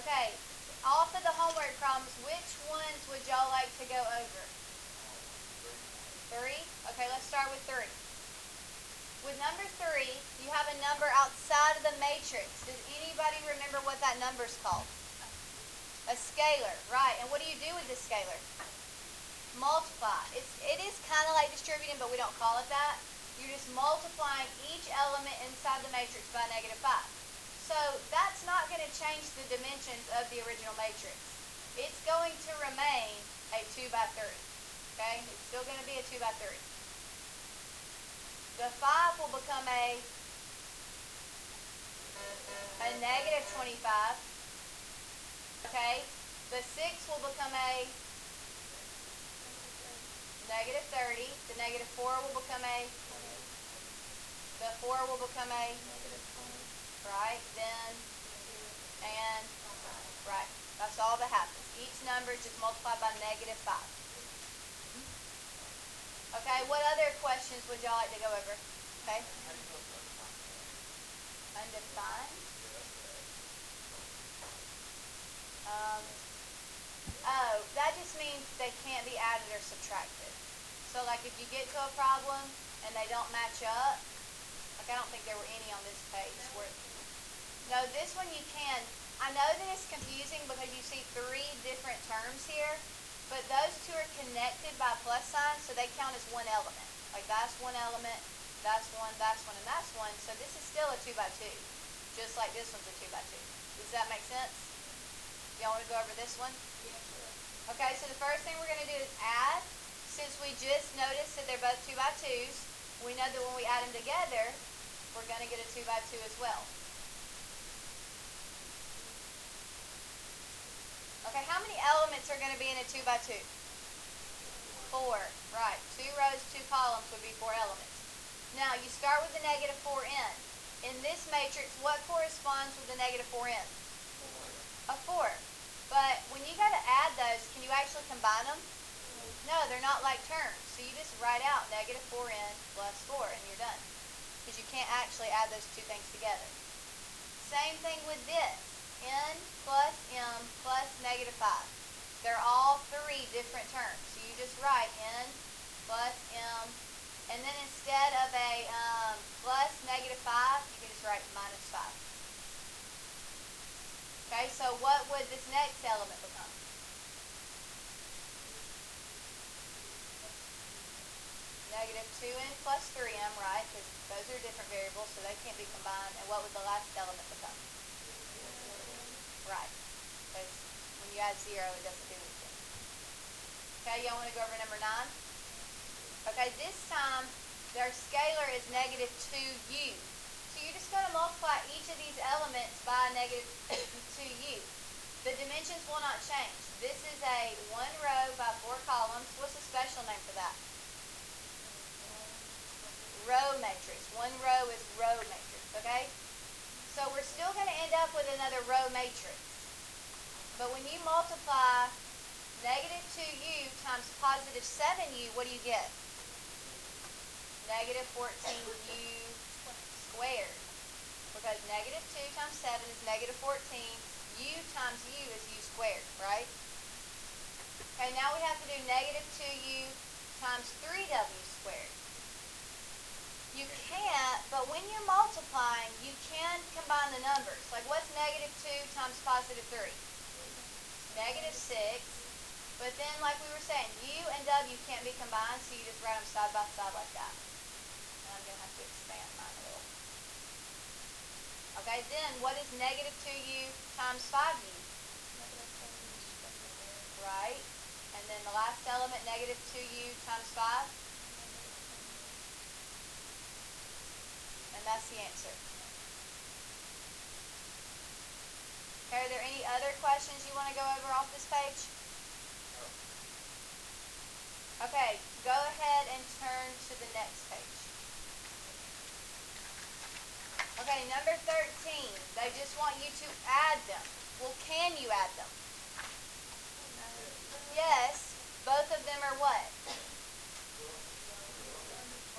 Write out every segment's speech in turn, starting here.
Okay, off of the homework problems, which ones would y'all like to go over? 3? Okay, let's start with 3. With number 3, you have a number outside of the matrix. Does anybody remember what that number is called? A scalar, right. And what do you do with this scalar? Multiply. It is kind of like distributing, but we don't call it that. You're just multiplying each element inside the matrix by -5. So that's not going to change the dimensions of the original matrix. It's going to remain a 2 by 3. Okay? It's still going to be a 2 by 3. The 5 will become a -25. Okay? The 6 will become a -30. The -4 will become a, the 4 will become a, right, then, and, right. That's all that happens. Each number is just multiplied by -5. Okay, what other questions would y'all like to go over? Okay. Undefined. Oh, that just means they can't be added or subtracted. So like if you get to a problem and they don't match up, like I don't think there were any on this page. No, this one you can. I know that it's confusing because you see 3 different terms here, but those 2 are connected by plus signs, so they count as one element. Like that's one element, that's one, and that's one. So this is still a 2 by 2, just like this one's a 2 by 2. Does that make sense? Y'all want to go over this one? Okay, so the first thing we're going to do is add. Since we just noticed that they're both 2 by 2s, we know that when we add them together, we're going to get a 2 by 2 as well. Okay, how many elements are going to be in a 2 by 2? 4, right. 2 rows, 2 columns would be 4 elements. Now, you start with the -4n. In this matrix, what corresponds with the -4n? A 4. But when you go to add those, can you actually combine them? No, they're not like terms. So you just write out -4n plus 4 and you're done. Because you can't actually add those 2 things together. Same thing with this. N plus m plus -5. They're all 3 different terms. So you just write n plus m, and then instead of a plus -5, you can just write -5. Okay, so what would this next element become? -2n plus 3m, right? Because those are different variables, so they can't be combined. And what would the last element become? Right. Because when you add 0, it doesn't do anything. Okay, y'all want to go over number 9? Okay, this time their scalar is -2u. So you're just going to multiply each of these elements by -2u. The dimensions will not change. This is a 1 row by 4 columns. What's the special name for that? Row matrix. 1 row is row matrix, okay? So we're still going to end up with another row matrix. But when you multiply -2u times +7u, what do you get? -14u squared. Because -2 times 7 is -14. U times u is u squared, right? Okay, now we have to do -2u times 3w squared. You can't, but when you're multiplying, you can combine the numbers. Like what's -2 times +3? -6. But then, like we were saying, u and w can't be combined, so you just write them side by side like that. And I'm going to have to expand mine a little. Okay, then what is -2u times 5u? Right. And then the last element, -2u times 5. And that's the answer. Okay, are there any other questions you want to go over off this page? Okay, go ahead and turn to the next page. Okay, number 13. They just want you to add them. Well, can you add them? Yes. Both of them are what?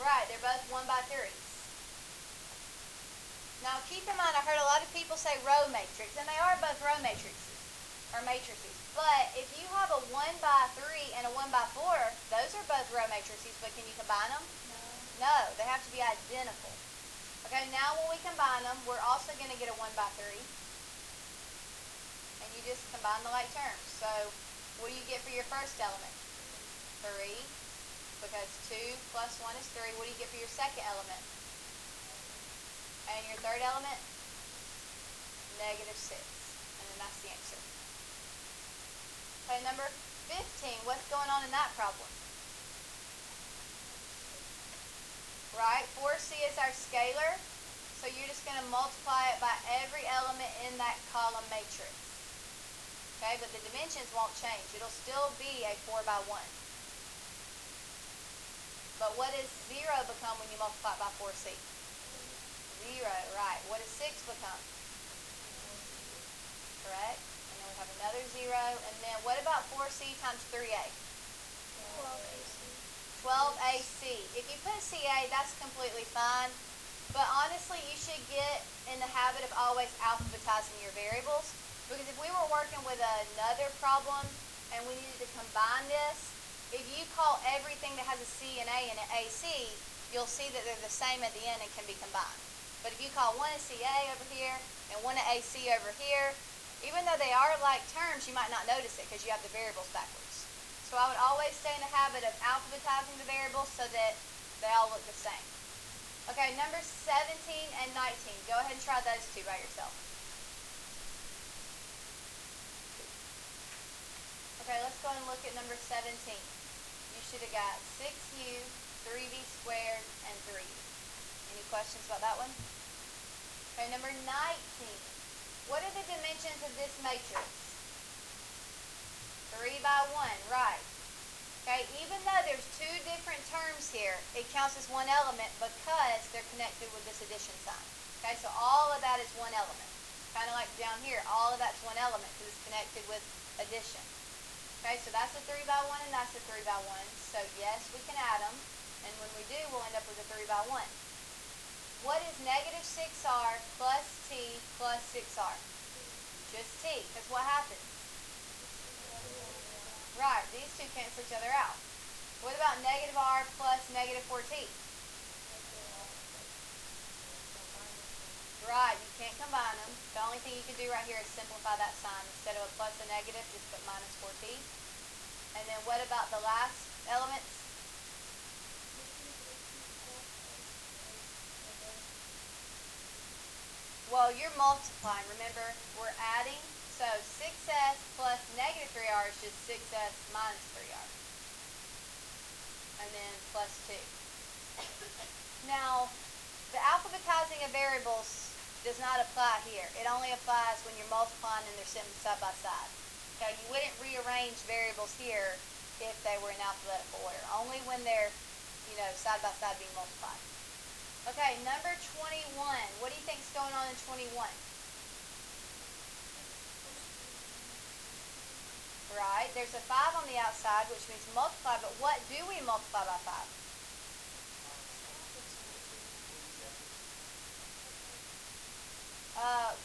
Right, they're both 1 by 3s. Now keep in mind, I heard a lot of people say row matrix, and they are both row matrices, or matrices. But if you have a 1 by 3 and a 1 by 4, those are both row matrices, but can you combine them? No. No, they have to be identical. Okay, now when we combine them, we're also going to get a 1 by 3. And you just combine the like terms. So what do you get for your first element? 3, because 2 plus 1 is 3. What do you get for your second element? And your third element? -6. And then that's the answer. Okay, number 15. What's going on in that problem? Right? 4c is our scalar. So you're just going to multiply it by every element in that column matrix. Okay, but the dimensions won't change. It'll still be a 4 by 1. But what does 0 become when you multiply it by 4c? 0, right. What does 6 become? Correct. And then we have another 0. And then what about 4c times 3a? 12ac. If you put ca, that's completely fine. But honestly, you should get in the habit of always alphabetizing your variables. Because if we were working with another problem and we needed to combine this, if you call everything that has a C and A and an AC, you'll see that they're the same at the end and can be combined. But if you call one a CA over here and one a AC over here, even though they are like terms, you might not notice it because you have the variables backwards. So I would always stay in the habit of alphabetizing the variables so that they all look the same. Okay, numbers 17 and 19. Go ahead and try those two by yourself. Okay, let's go and look at number 17. You should have got 6u, 3v squared, and 3. Any questions about that one? Okay, number 19. What are the dimensions of this matrix? 3 by 1, right. Okay, even though there's two different terms here, it counts as one element because they're connected with this addition sign. Okay, so all of that is one element. Kind of like down here, all of that's one element because it's connected with addition. Okay, so that's a 3 by 1 and that's a 3 by 1. So yes, we can add them. And when we do, we'll end up with a 3 by 1. What is -6r plus t plus 6r? Just t, because what happens? Right, these two cancel each other out. What about -r plus -4t? Right, you can't combine them. The only thing you can do right here is simplify that sign. Instead of a plus and negative, just put -4t. And then what about the last elements? Well, you're multiplying. Remember, we're adding. So 6s plus -3r is just 6s minus 3r. And then plus 2. Now, the alphabetizing of variables does not apply here. It only applies when you're multiplying and they're sitting side by side. Okay, you wouldn't rearrange variables here if they were in alphabetical order. Only when they're, side by side being multiplied. Okay, number 21. What do you think is going on in 21? Right, there's a 5 on the outside, which means multiply, but what do we multiply by 5?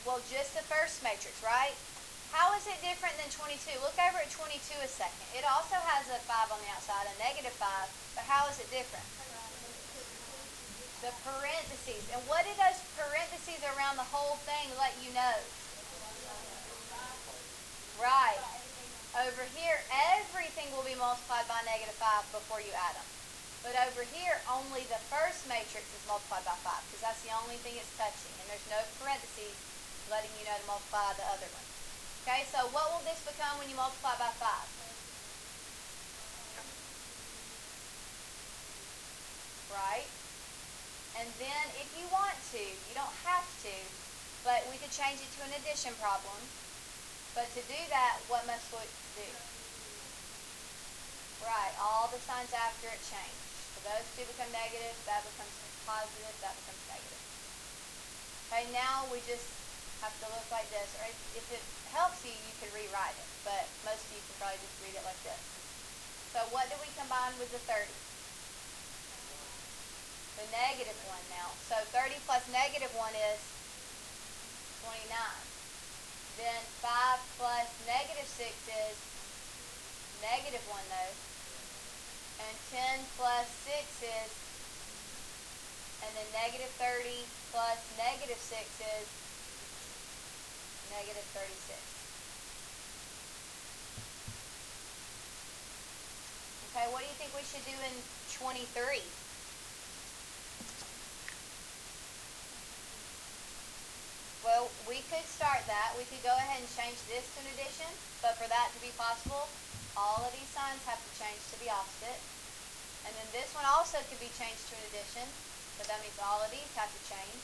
Well, just the first matrix, right? How is it different than 22? Look over at 22 a second. It also has a 5 on the outside, a -5, but how is it different? The parentheses. And what do those parentheses around the whole thing let you know? Right. Over here, everything will be multiplied by -5 before you add them. But over here, only the first matrix is multiplied by 5 because that's the only thing it's touching. And there's no parentheses letting you know to multiply the other one. Okay, so what will this become when you multiply by 5? Right? And then if you want to, you don't have to, but we could change it to an addition problem. But to do that, what must we do? Right, all the signs after it change. So those two become negative, that becomes positive, that becomes negative. Okay, now we just have to look like this. Or if it helps you, you can rewrite it. But most of you can probably just read it like this. So what do we combine with the 30? The -1 now. So 30 plus -1 is? 29. Then 5 plus negative 6 is negative 1 though. And 10 plus 6 is, and then negative 30 plus negative 6 is negative 36. Okay, what do you think we should do in 23? Well, we could start that. We could go ahead and change this to an addition, but for that to be possible, all of these signs have to change to the opposite. And then this one also could be changed to an addition, but that means all of these have to change.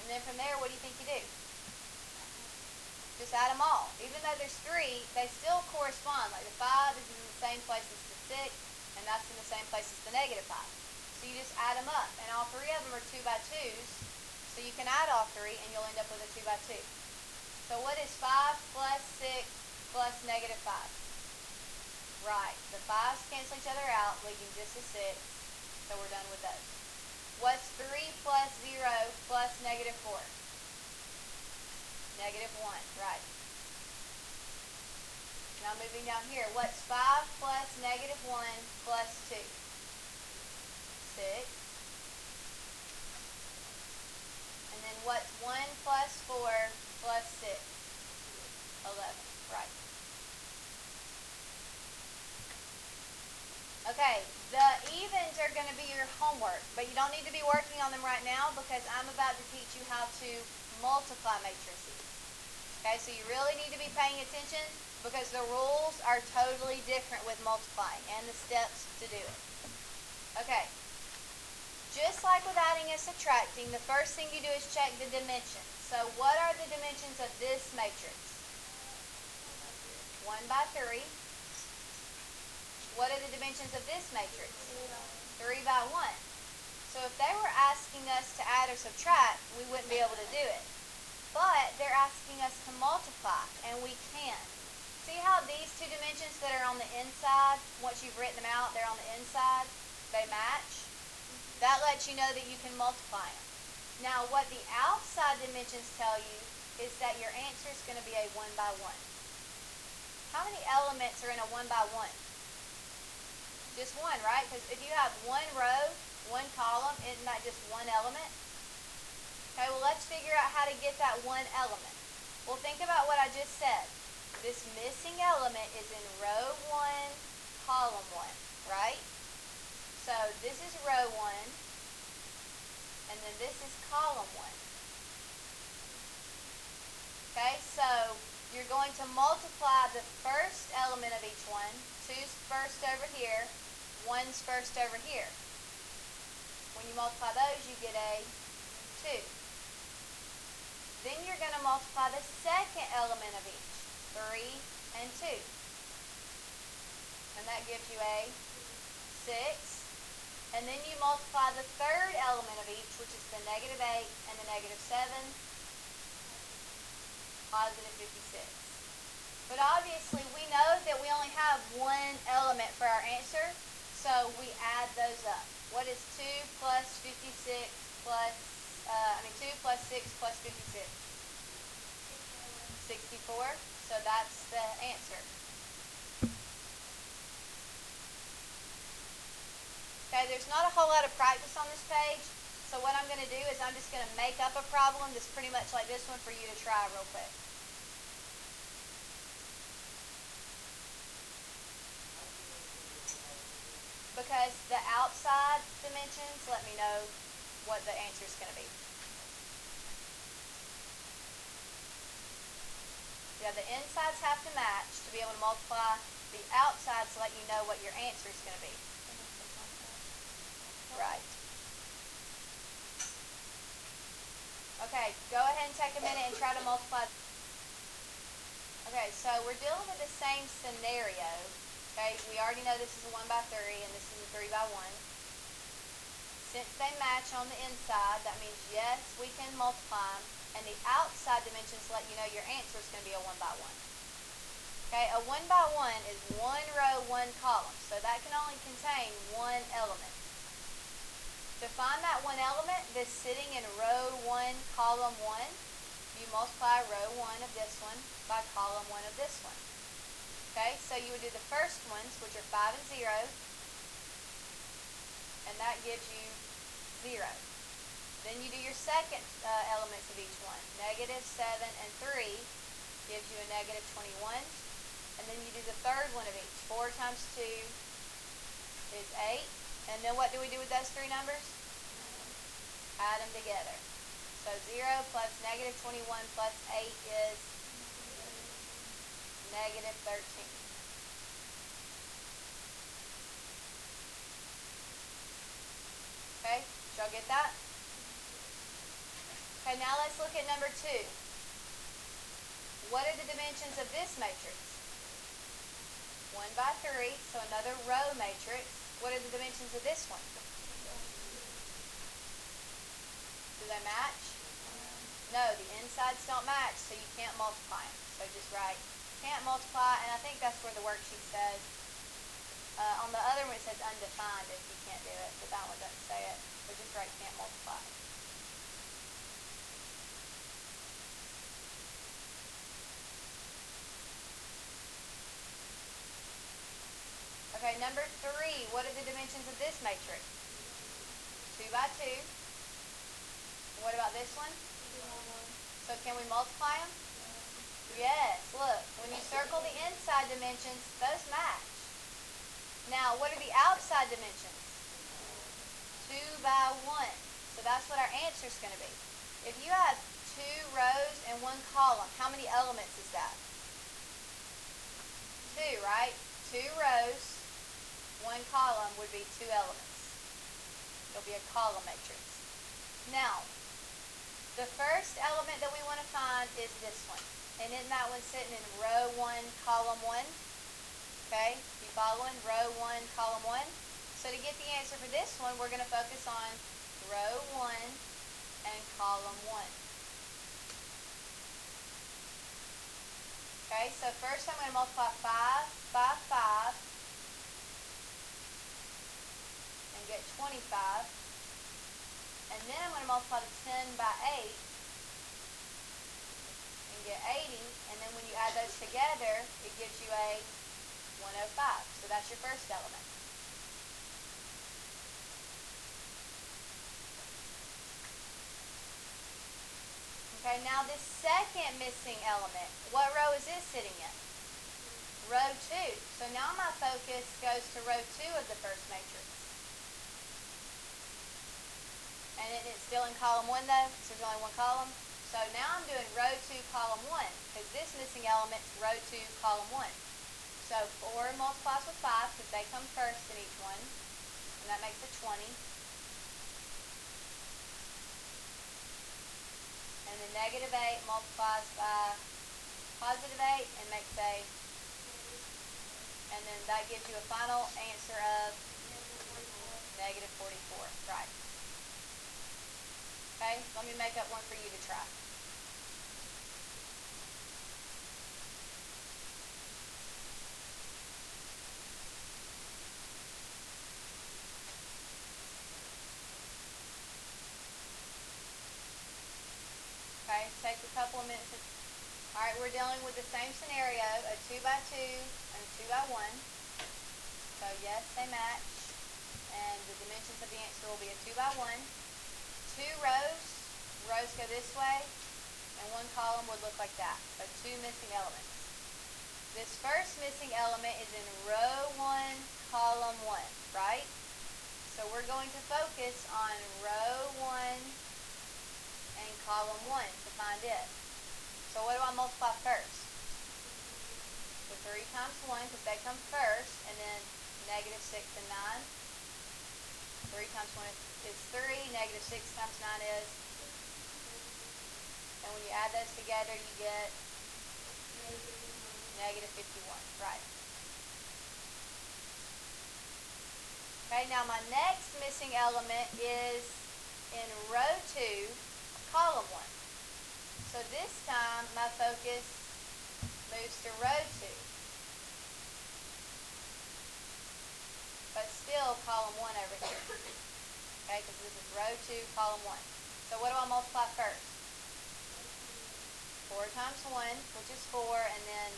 And then from there, what do you think you do? Just add them all. Even though there's 3, they still correspond. Like the 5 is in the same place as the 6, and that's in the same place as the negative 5. So you just add them up, and all 3 of them are 2 by 2s. So you can add all 3, and you'll end up with a 2 by 2. So what is 5 plus 6 plus negative 5? Right. The 5's cancel each other out, leaving just a 6. So we're done with those. What's 3 plus 0 plus negative 4? Negative 1, right. Now moving down here, what's 5 plus negative 1 plus 2? 6. And then what's 1 plus 4 plus 6? 11, right. Okay, the evens are going to be your homework, but you don't need to be working on them right now because I'm about to teach you how to multiply matrices. Okay, so you really need to be paying attention because the rules are totally different with multiplying and the steps to do it. Okay, just like with adding and subtracting, the first thing you do is check the dimensions. So what are the dimensions of this matrix? 1 by 3. What are the dimensions of this matrix? 3 by 1. So if they were asking us to add or subtract, we wouldn't be able to do it. But they're asking us to multiply, and we can. See how these two dimensions that are on the inside, once you've written them out, they're on the inside, they match? That lets you know that you can multiply them. Now, what the outside dimensions tell you is that your answer is going to be a 1 by 1. How many elements are in a 1 by 1? Just 1, right? Because if you have 1 row, 1 column, isn't that just 1 element? Okay, well, let's figure out how to get that 1 element. Well, think about what I just said. This missing element is in row 1, column 1, right? So this is row 1, and then this is column 1. Okay, so you're going to multiply the first element of each one. 2's first over here, 1's first over here. When you multiply those, you get a 2. Then you're going to multiply the second element of each, 3 and 2. And that gives you a 6. And then you multiply the third element of each, which is the negative 8 and the negative 7, positive 56. But obviously we know that we only have 1 element for our answer, so we add those up. What is 2 plus 56 plus 2 plus 6 plus 56? 64. So that's the answer. Okay, there's not a whole lot of practice on this page, so what I'm going to do is I'm just going to make up a problem that's pretty much like this one for you to try real quick. Because the outside dimensions let me know what the answer is going to be. Yeah, the insides have to match to be able to multiply. The outsides let you know what your answer is going to be. Right. Okay, go ahead and take a minute and try to multiply. Okay, so we're dealing with the same scenario. Okay, we already know this is a 1 by 3 and this is a 3 by 1. Since they match on the inside, that means yes, we can multiply them. And the outside dimensions let you know your answer is going to be a 1 by 1. Okay, a 1 by 1 is 1 row, 1 column. So that can only contain 1 element. To find that one element that's sitting in row 1, column 1, you multiply row 1 of this one by column 1 of this one. Okay, so you would do the first ones, which are 5 and 0, and that gives you 0. Then you do your second elements of each one. Negative 7 and 3 gives you a negative 21. And then you do the third one of each. 4 times 2 is 8. And then what do we do with those three numbers? Add them together. So 0 plus negative 21 plus 8 is negative 13. Okay, did y'all get that? Okay, now let's look at number 2. What are the dimensions of this matrix? 1 by 3, so another row matrix. What are the dimensions of this one? Do they match? No, the insides don't match, so you can't multiply them. So just write can't multiply, and I think that's where the worksheet says. On the other one it says undefined if you can't do it, but that one doesn't say it. So just write can't multiply. Okay, number 3, what are the dimensions of this matrix? 2 by 2. What about this one? So can we multiply them? Yes, look, when you circle the inside dimensions, those match. Now, what are the outside dimensions? 2 by 1. So that's what our answer is going to be. If you have 2 rows and 1 column, how many elements is that? 2, right? 2 rows, 1 column would be 2 elements. It'll be a column matrix. Now, the first element that we want to find is this one. And isn't that one sitting in row 1, column 1? Okay, you following? Row 1, column 1. So to get the answer for this one, we're going to focus on row 1 and column 1. Okay, so first I'm going to multiply 5 by 5 and get 25. And then I'm going to multiply the 10 by 8 and get 80. And then when you add those together, it gives you a 105. So that's your first element. Okay, now this second missing element, what row is this sitting in? Row 2. So now my focus goes to row 2 of the first matrix. And it's still in column 1 though, so there's only 1 column. So now I'm doing row 2, column 1, because this missing element is row 2, column 1. So 4 multiplies with 5, because they come first in each one, and that makes a 20. And then negative 8 multiplies by positive 8 and makes a, and then that gives you a final answer of negative 44, right. Okay, let me make up one for you to try. Okay, take a couple of minutes. Alright, we're dealing with the same scenario, a 2 by 2 and a 2 by 1. So yes, they match. And the dimensions of the answer will be a 2 by 1. 2 rows, rows go this way, and 1 column would look like that. So 2 missing elements. This first missing element is in row 1, column 1, right? So we're going to focus on row 1 and column 1 to find it. So what do I multiply first? The 3 times 1, because they come first, and then negative 6 and 9. 3 times 1 is 3, negative 6 times 9 is, and when you add those together you get negative 51, right. Okay, now my next missing element is in row 2, column 1. So this time my focus moves to row 2. But still column 1 over here. Okay, because this is row 2, column 1. So what do I multiply first? 4 times 1, which is 4, and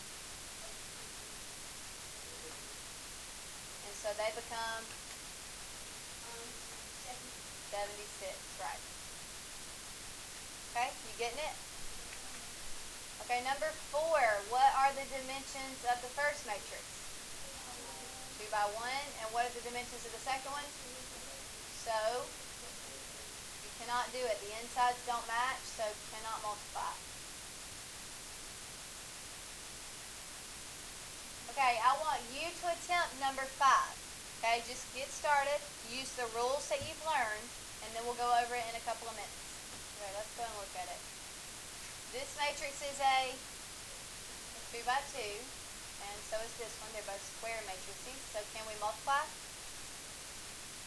so they become 76, right. Okay, you getting it? Okay, number 4, what are the dimensions of the first matrix? 2 by 1, and what are the dimensions of the second one? So, you cannot do it. The insides don't match, so cannot multiply. Okay, I want you to attempt number 5. Okay, just get started. Use the rules that you've learned, and then we'll go over it in a couple of minutes. Okay, let's go and look at it. This matrix is a 2 by 2, and so is this one. They're both square matrices. So can we multiply?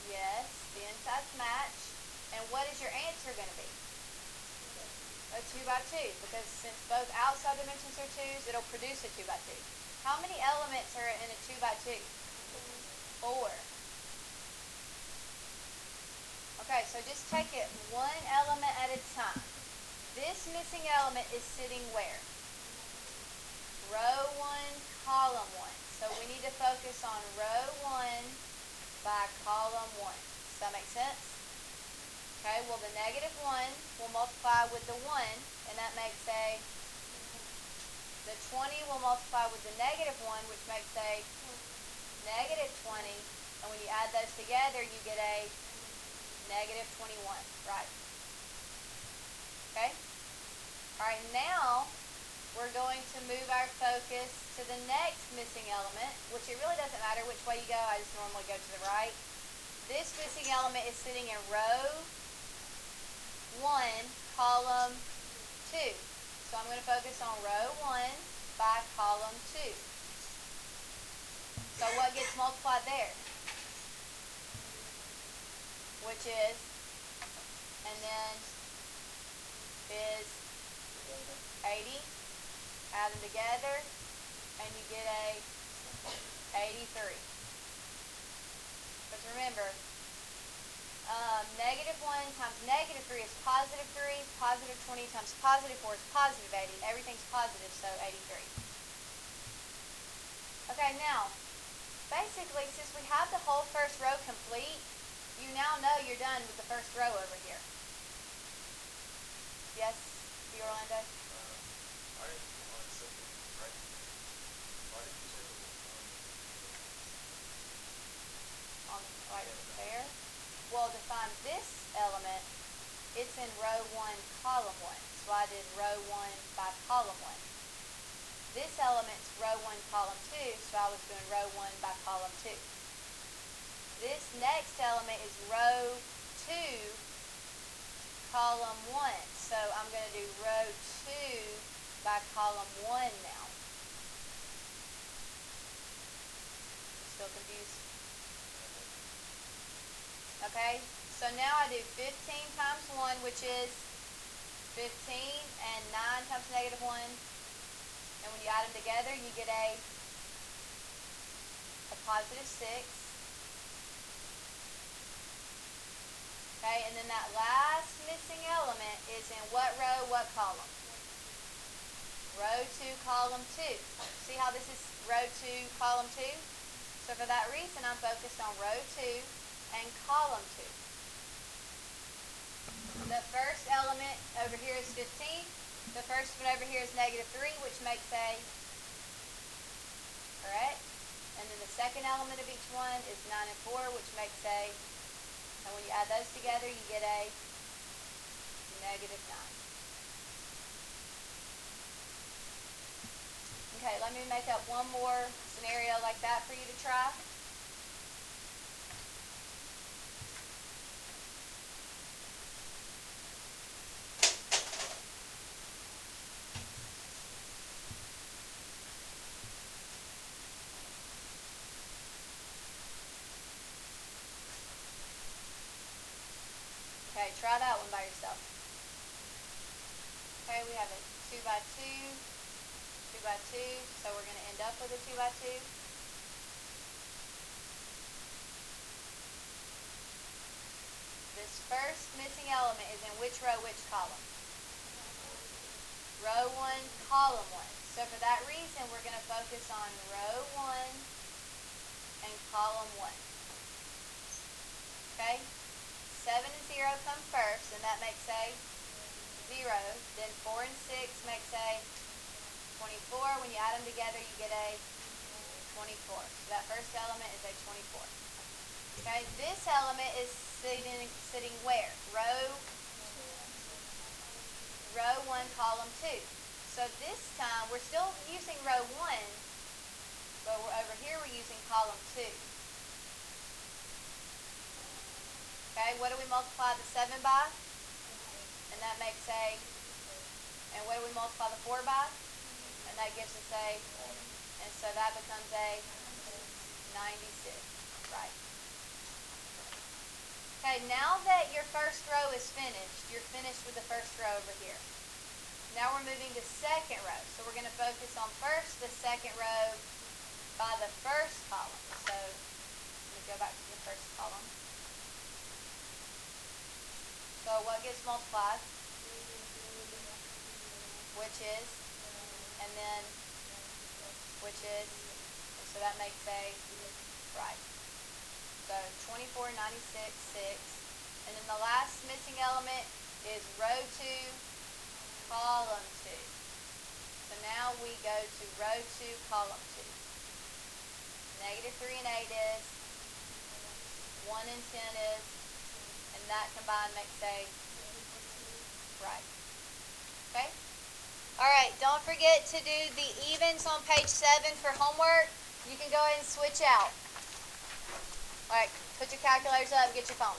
Yes, the insides match. And what is your answer going to be? A 2 by 2, because since both outside dimensions are 2's, it'll produce a 2 by 2. How many elements are in a 2 by 2? 4. Okay, so just take it one element at a time. This missing element is sitting where? Row 1, column 1. So we need to focus on row 1 by column 1. Does that make sense? Okay, well the negative 1 will multiply with the 1, and that makes the 20 will multiply with the negative 1, which makes negative 20. And when you add those together, you get a negative 21, right? Okay? Alright, now we're going to move our focus to the next missing element, which it really doesn't matter which way you go. I just normally go to the right. This missing element is sitting in row 1, column 2. So I'm going to focus on row 1 by column 2. So what gets multiplied there? Which is, and then is 80. Add them together, and you get a 83. Because remember, negative 1 times negative 3 is positive 3. Positive 20 times positive 4 is positive 80. Everything's positive, so 83. Okay, now, basically, since we have the whole first row complete, you now know you're done with the first row over here. Yes, Orlando? I didn't on second, right? Why did you say the On right there. Well, to find this element, it's in row 1, column 1. So I did row 1 by column 1. This element's row 1, column 2, so I was doing row 1 by column 2. This next element is row 2, column 1. So I'm going to do row 2 by column 1 now. Still confused? Okay, so now I do 15 times 1, which is 15, and 9 times negative 1. And when you add them together, you get a positive 6. Okay, and then that last missing element is in what row, what column? Row 2, column 2. See how this is row 2, column 2? So for that reason, I'm focused on row 2 and column 2. The first element over here is 15. The first one over here is negative 3, which makes a, correct? And then the second element of each one is 9 and 4, which makes a, and when you add those together, you get a negative 9. Okay, let me make up one more scenario like that for you to try. Okay, try that one by yourself. Okay, we have a 2 by 2, 2 by 2, so we're going to end up with a 2 by 2. first missing element is in which row, which column? Row 1, column 1. So for that reason, we're going to focus on row 1 and column 1. Okay? 7 and 0 come first, and that makes a 0. Then 4 and 6 makes a 24. When you add them together, you get a 24. So that first element is a 24. Okay? This element is sitting where? Row 1, column 2. So this time, we're still using row 1, but over here we're using column 2. Okay, what do we multiply the 7 by? And that makes a, and what do we multiply the 4 by? And that gives us a, and so that becomes a 96, right? Okay, now that your first row is finished, you're finished with the first row over here. Now we're moving to second row. So we're going to focus on first the second row by the first column. So let me go back to the first column. So what gets multiplied? Which is, and then which is, and so that makes a, right. So 24, 96, 6. And then the last missing element is row 2, column 2. So now we go to row 2, column 2. Negative 3 and 8 is, 1 and 10 is, and that combined makes a, right. Okay? Alright, don't forget to do the evens on page 7 for homework. You can go ahead and switch out. Alright, put your calculators up and get your phone.